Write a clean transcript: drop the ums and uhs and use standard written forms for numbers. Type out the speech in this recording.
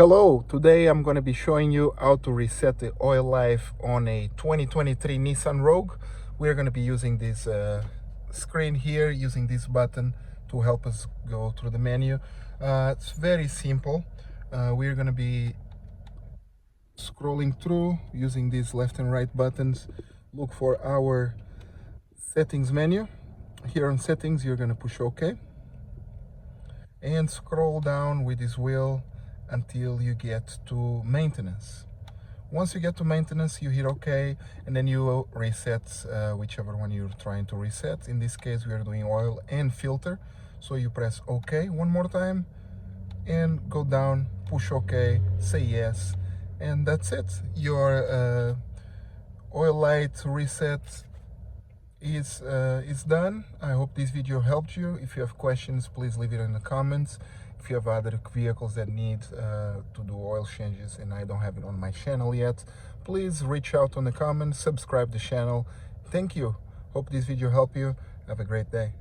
Hello, today I'm going to be showing you how to reset the oil life on a 2023 Nissan Rogue. We're going to be using this screen here, using this button to help us go through the menu. It's very simple. We're going to be scrolling through using these left and right buttons. Look for our settings menu. Here on settings, you're going to push OK and scroll down with this wheel until you get to maintenance. Once you get to maintenance, you hit OK, and then you reset whichever one you're trying to reset. In this case, we are doing oil and filter. So you press OK one more time and go down, push OK, say yes, and that's it. Your oil light reset is done. I hope this video helped you. If you have questions, please leave it in the comments. If you have other vehicles that need to do oil changes and I don't have it on my channel yet, please reach out on the comments, subscribe the channel. Thank you. Hope this video helped you. Have a great day.